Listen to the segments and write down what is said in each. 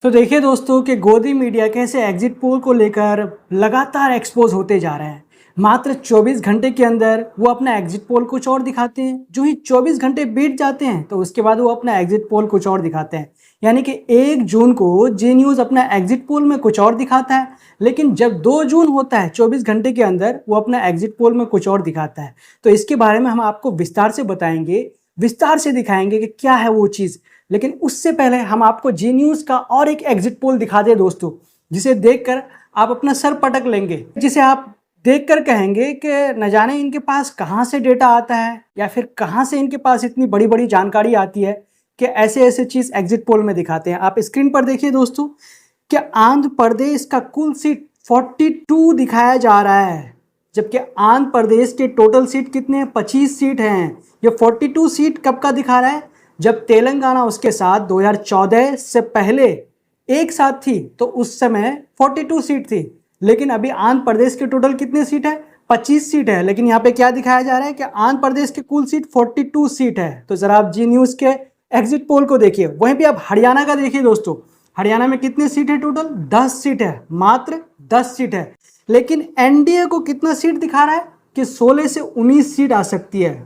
तो देखिए दोस्तों कि गोदी मीडिया कैसे एग्जिट पोल को लेकर लगातार एक्सपोज होते जा रहे हैं। मात्र 24 घंटे के अंदर वो अपना एग्जिट पोल कुछ और दिखाते हैं। जो ही 24 घंटे बीत जाते हैं तो उसके बाद वो अपना एग्जिट पोल कुछ और दिखाते हैं। यानी कि 1 जून को जी न्यूज़ अपना एग्जिट पोल में कुछ और दिखाता है, लेकिन जब 2 जून होता है 24 घंटे के अंदर वो अपना एग्जिट पोल में कुछ और दिखाता है। तो इसके बारे में हम आपको विस्तार से बताएंगे, विस्तार से दिखाएंगे कि क्या है वो चीज़। लेकिन उससे पहले हम आपको जी न्यूज़ का और एक एग्जिट पोल दिखा दे दोस्तों, जिसे देखकर आप अपना सर पटक लेंगे, जिसे आप देखकर कहेंगे कि न जाने इनके पास कहाँ से डेटा आता है या फिर कहाँ से इनके पास इतनी बड़ी बड़ी जानकारी आती है कि ऐसे ऐसे चीज़ एग्जिट पोल में दिखाते हैं। आप स्क्रीन पर देखिए दोस्तों कि आंध्र प्रदेश का कुल सीट 42 दिखाया जा रहा है, जबकि आंध्र प्रदेश के टोटल सीट कितने हैं? 25 सीट हैं। ये 42 सीट कब का दिखा रहा है? जब तेलंगाना उसके साथ 2014 से पहले एक साथ थी तो उस समय 42 सीट थी, लेकिन अभी आंध्र प्रदेश के टोटल कितने सीट है? 25 सीट है। लेकिन यहाँ पे क्या दिखाया जा रहा है कि आंध्र प्रदेश के कुल सीट 42 सीट है। तो जरा आप जी न्यूज़ के एग्जिट पोल को देखिए। वहीं पे आप हरियाणा का देखिए दोस्तों, हरियाणा में कितने सीट है? टोटल 10 सीट है, मात्र 10 सीट है। लेकिन एनडीए को कितना सीट दिखा रहा है कि 16 से 19 सीट आ सकती है।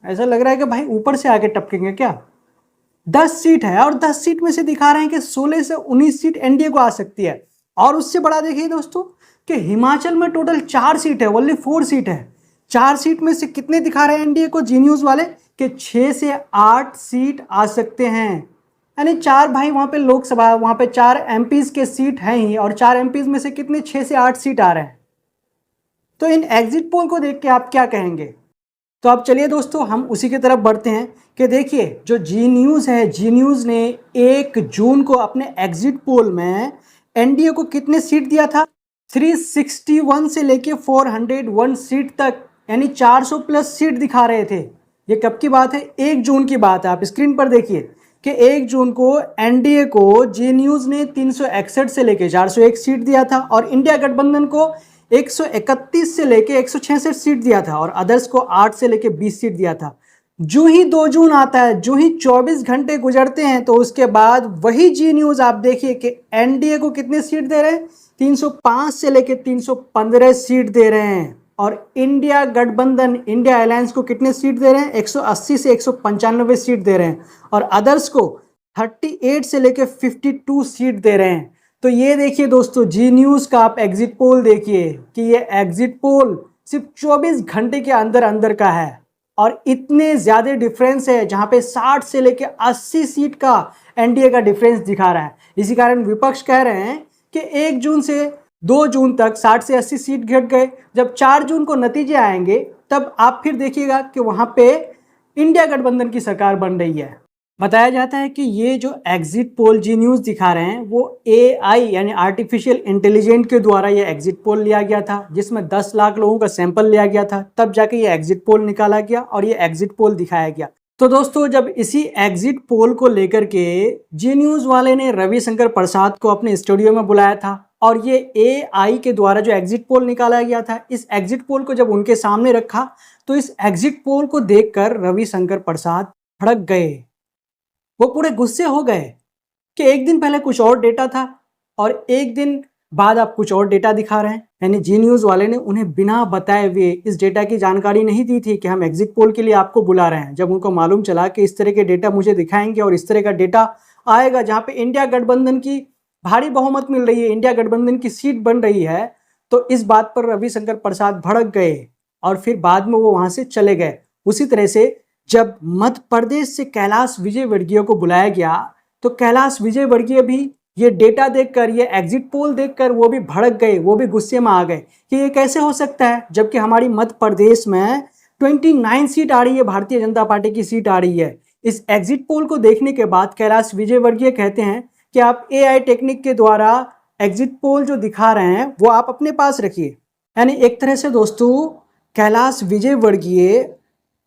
ऐसा लग रहा है कि भाई ऊपर से आके टपकेंगे क्या। 10 सीट है और 10 सीट में से दिखा रहे हैं कि 16 से 19 सीट एनडीए को आ सकती है। और उससे बड़ा देखिए दोस्तों कि हिमाचल में टोटल 4 सीट है, ओनली 4 सीट है। 4 सीट में से कितने दिखा रहे हैं एनडीए को जी न्यूज़ वाले कि 6 से 8 सीट आ सकते हैं। यानी 4 भाई वहाँ पे लोकसभा, वहाँ पे 4 एमपीज के सीट हैं ही, और 4 एमपीज में से कितने? 6 से 8 सीट आ रहे हैं। तो इन एग्जिट पोल को देख के आप क्या कहेंगे? तो अब चलिए दोस्तों हम उसी की तरफ बढ़ते हैं कि देखिए जो जी न्यूज़ है, जी न्यूज़ ने 1 जून को अपने एग्जिट पोल में एनडीए को कितने सीट दिया था? 361 से लेके 401 सीट तक, यानी 400 प्लस सीट दिखा रहे थे। ये कब की बात है? 1 जून की बात है। आप स्क्रीन पर देखिए कि 1 जून को एनडीए को जी न्यूज़ ने 361 से लेके 401 सीट दिया था, और इंडिया गठबंधन को 131 से लेके 166 सीट दिया था, और अदर्स को 8 से लेके 20 सीट दिया था। जो ही 2 जून आता है, जो ही 24 घंटे गुजरते हैं, तो उसके बाद वही जी न्यूज़ आप देखिए कि एनडीए को कितने सीट दे रहे हैं? 305 से लेके 315 सीट दे रहे हैं, और इंडिया गठबंधन, इंडिया अलायंस को कितने सीट दे रहे हैं? 180 से 195 सीट दे रहे हैं, और अदर्स को 38 से लेके 52 सीट दे रहे हैं। तो ये देखिए दोस्तों जी न्यूज़ का आप एग्जिट पोल देखिए कि ये एग्जिट पोल सिर्फ 24 घंटे के अंदर अंदर का है, और इतने ज़्यादा डिफरेंस है, जहाँ पे 60 से लेके 80 सीट का एनडीए का डिफरेंस दिखा रहा है। इसी कारण विपक्ष कह रहे हैं कि 1 जून से 2 जून तक 60 से 80 सीट घट गए। जब 4 जून को नतीजे आएंगे तब आप फिर देखिएगा कि वहाँ पे इंडिया गठबंधन की सरकार बन रही है। बताया जाता है कि ये जो एग्जिट पोल जी न्यूज़ दिखा रहे हैं वो एआई यानी आर्टिफिशियल इंटेलिजेंट के द्वारा ये एग्जिट पोल लिया गया था, जिसमें 10 लाख लोगों का सैंपल लिया गया था, तब जाके ये एग्जिट पोल निकाला गया और ये एग्जिट पोल दिखाया गया। तो दोस्तों जब इसी एग्जिट पोल को लेकर के जी न्यूज़ वाले ने रविशंकर प्रसाद को अपने स्टूडियो में बुलाया था, और ये एआई के द्वारा जो एग्जिट पोल निकाला गया था, इस एग्जिट पोल को जब उनके सामने रखा तो इस एग्जिट पोल को देखकर रविशंकर प्रसाद भड़क गए। वो पूरे गुस्से हो गए कि एक दिन पहले कुछ और डेटा था और एक दिन बाद आप कुछ और डेटा दिखा रहे हैं। यानी जी न्यूज़ वाले ने उन्हें बिना बताए हुए इस डेटा की जानकारी नहीं दी थी कि हम एग्जिट पोल के लिए आपको बुला रहे हैं। जब उनको मालूम चला कि इस तरह के डेटा मुझे दिखाएंगे और इस तरह का डेटा आएगा जहाँ पे इंडिया गठबंधन की भारी बहुमत मिल रही है, इंडिया गठबंधन की सीट बन रही है, तो इस बात पर रविशंकर प्रसाद भड़क गए और फिर बाद में वो वहाँ से चले गए। उसी तरह से जब मध्य प्रदेश से कैलाश विजयवर्गीय को बुलाया गया तो कैलाश विजयवर्गीय भी ये डेटा देखकर, ये एग्जिट पोल देखकर वो भी भड़क गए, वो भी गुस्से में आ गए कि ये कैसे हो सकता है, जबकि हमारी मध्य प्रदेश में 29 सीट आ रही है, भारतीय जनता पार्टी की सीट आ रही है। इस एग्जिट पोल को देखने के बाद कैलाश विजयवर्गीय कहते हैं कि आप एआई टेक्निक के द्वारा एग्जिट पोल जो दिखा रहे हैं वो आप अपने पास रखिए। यानी एक तरह से दोस्तों कैलाश विजयवर्गीय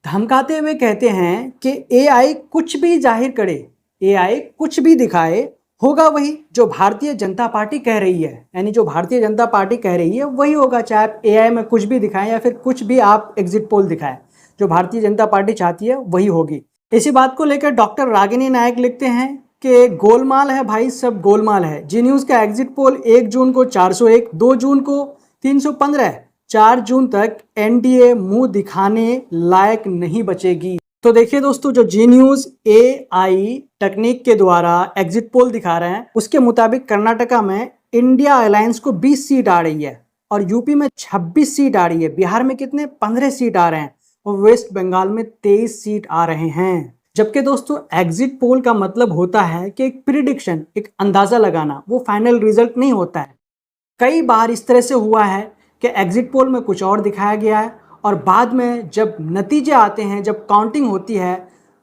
धमकाते हुए कहते हैं कि एआई कुछ भी जाहिर करे, एआई कुछ भी दिखाए, होगा वही जो भारतीय जनता पार्टी कह रही है। यानी जो भारतीय जनता पार्टी कह रही है वही होगा, चाहे आप एआई में कुछ भी दिखाएं या फिर कुछ भी आप एग्जिट पोल दिखाएं, जो भारतीय जनता पार्टी चाहती है वही होगी। इसी बात को लेकर डॉक्टर रागिनी नायक लिखते हैं कि गोलमाल है भाई, सब गोलमाल है। जी न्यूज़ का एग्जिट पोल 1 जून को 401, 2 जून को 315, 4 जून तक एनडीए मुंह दिखाने लायक नहीं बचेगी। तो देखिए दोस्तों, जो जी न्यूज़ एआई टेक्निक के द्वारा एग्जिट पोल दिखा रहे हैं, उसके मुताबिक कर्नाटका में इंडिया अलायंस को 20 सीट आ रही है और यूपी में 26 सीट आ रही है। बिहार में कितने 15 सीट आ रहे हैं और वेस्ट बंगाल में 23 सीट आ रहे हैं। जबकि दोस्तों एग्जिट पोल का मतलब होता है कि एक प्रिडिक्शन, एक अंदाजा लगाना, वो फाइनल रिजल्ट नहीं होता है। कई बार इस तरह से हुआ है कि एग्जिट पोल में कुछ और दिखाया गया है और बाद में जब नतीजे आते हैं, जब काउंटिंग होती है,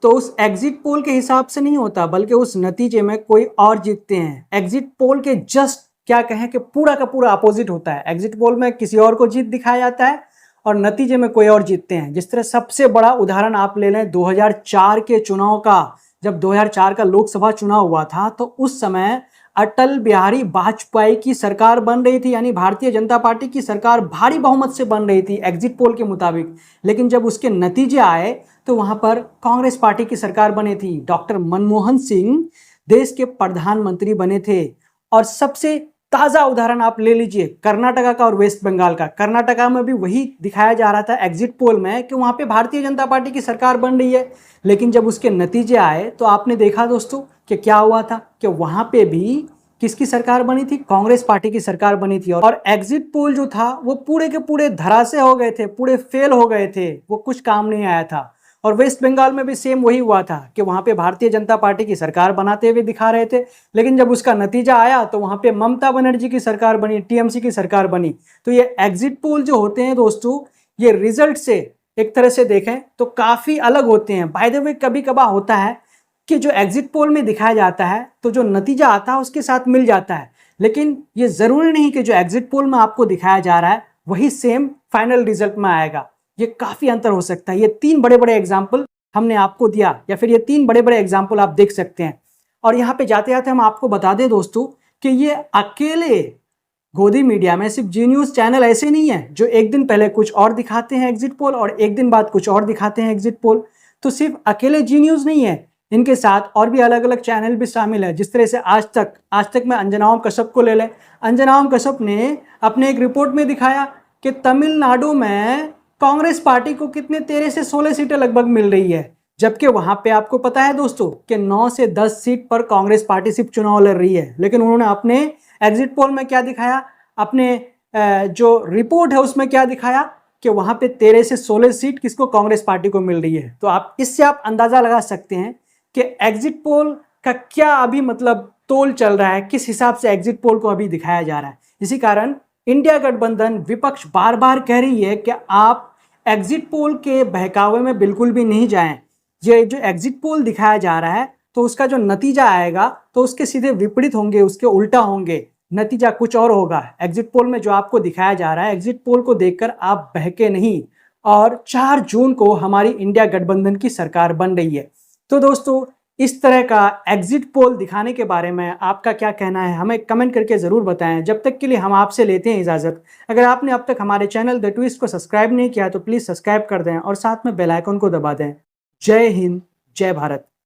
तो उस एग्जिट पोल के हिसाब से नहीं होता, बल्कि उस नतीजे में कोई और जीतते हैं। एग्जिट पोल के जस्ट क्या कहें कि पूरा का पूरा अपोजिट होता है। एग्जिट पोल में किसी और को जीत दिखाया जाता है और नतीजे में कोई और जीतते हैं। जिस तरह सबसे बड़ा उदाहरण आप ले लें 2004 के चुनाव का। जब 2004 का लोकसभा चुनाव हुआ था तो उस समय अटल बिहारी वाजपेयी की सरकार बन रही थी, यानी भारतीय जनता पार्टी की सरकार भारी बहुमत से बन रही थी एग्जिट पोल के मुताबिक। लेकिन जब उसके नतीजे आए तो वहां पर कांग्रेस पार्टी की सरकार बनी थी। डॉक्टर मनमोहन सिंह देश के प्रधानमंत्री बने थे। और सबसे ताजा उदाहरण आप ले लीजिए कर्नाटका का और वेस्ट बंगाल का। कर्नाटका में भी वही दिखाया जा रहा था एग्जिट पोल में कि वहां पे भारतीय जनता पार्टी की सरकार बन रही है। लेकिन जब उसके नतीजे आए तो आपने देखा दोस्तों कि क्या हुआ था कि वहां पे भी किसकी सरकार बनी थी? कांग्रेस पार्टी की सरकार बनी थी। और एग्जिट पोल जो था वो पूरे के पूरे धरासे हो गए थे, पूरे फेल हो गए थे, वो कुछ काम नहीं आया था। और वेस्ट बंगाल में भी सेम वही हुआ था कि वहां पे भारतीय जनता पार्टी की सरकार बनाते हुए दिखा रहे थे, लेकिन जब उसका नतीजा आया तो वहां पे ममता बनर्जी की सरकार बनी, टीएमसी की सरकार बनी। तो ये एग्जिट पोल जो होते हैं दोस्तों, ये रिजल्ट से एक तरह से देखें तो काफी अलग होते हैं। बाय द वे कभी कभार होता है कि जो एग्जिट पोल में दिखाया जाता है तो जो नतीजा आता है उसके साथ मिल जाता है, लेकिन ये जरूरी नहीं कि जो एग्जिट पोल में आपको दिखाया जा रहा है वही सेम फाइनल रिजल्ट में आएगा। ये काफी अंतर हो सकता है। ये 3 बड़े बड़े एग्जाम्पल हमने आपको दिया, या फिर ये 3 बड़े बड़े एग्जाम्पल आप देख सकते हैं। और यहाँ पे जाते जाते हम आपको बता दें दोस्तों कि ये अकेले गोदी मीडिया में सिर्फ जी न्यूज़ चैनल ऐसे नहीं है जो एक दिन पहले कुछ और दिखाते हैं एग्जिट पोल और एक दिन बाद कुछ और दिखाते हैं एग्जिट पोल। तो सिर्फ अकेले जी न्यूज़ नहीं है, इनके साथ और भी अलग अलग चैनल भी शामिल है। जिस तरह से आज तक में अंजना ओम कश्यप को ले लें। अंजना ओम कश्यप ने अपने एक रिपोर्ट में दिखाया कि तमिलनाडु में कांग्रेस पार्टी को कितने 13 से 16 सीटें लगभग मिल रही है, जबकि वहां पे आपको पता है दोस्तों कि 9 से 10 सीट पर कांग्रेस पार्टी सिर्फ चुनाव लड़ रही है। लेकिन उन्होंने अपने एग्जिट पोल में क्या दिखाया, अपने जो रिपोर्ट है उसमें क्या दिखाया कि वहां पे 13 से 16 सीट किसको, कांग्रेस पार्टी को मिल रही है। तो आप इससे आप अंदाजा लगा सकते हैं कि एग्जिट पोल का क्या अभी मतलब तोल चल रहा है, किस हिसाब से एग्जिट पोल को अभी दिखाया जा रहा है। इसी कारण इंडिया गठबंधन विपक्ष बार बार कह रही है कि आप एग्जिट पोल के बहकावे में बिल्कुल भी नहीं जाएं। ये जो एग्जिट पोल दिखाया जा रहा है तो उसका जो नतीजा आएगा तो उसके सीधे विपरीत होंगे, उसके उल्टा होंगे, नतीजा कुछ और होगा। एग्जिट पोल में जो आपको दिखाया जा रहा है, एग्जिट पोल को देखकर आप बहके नहीं। और 4 जून को हमारी इंडिया गठबंधन की सरकार बन रही है। तो दोस्तों इस तरह का एग्जिट पोल दिखाने के बारे में आपका क्या कहना है, हमें कमेंट करके ज़रूर बताएं। जब तक के लिए हम आपसे लेते हैं इजाज़त। अगर आपने अब तक हमारे चैनल द ट्विस्ट को सब्सक्राइब नहीं किया तो प्लीज़ सब्सक्राइब कर दें और साथ में बेल आइकन को दबा दें। जय हिंद, जय भारत।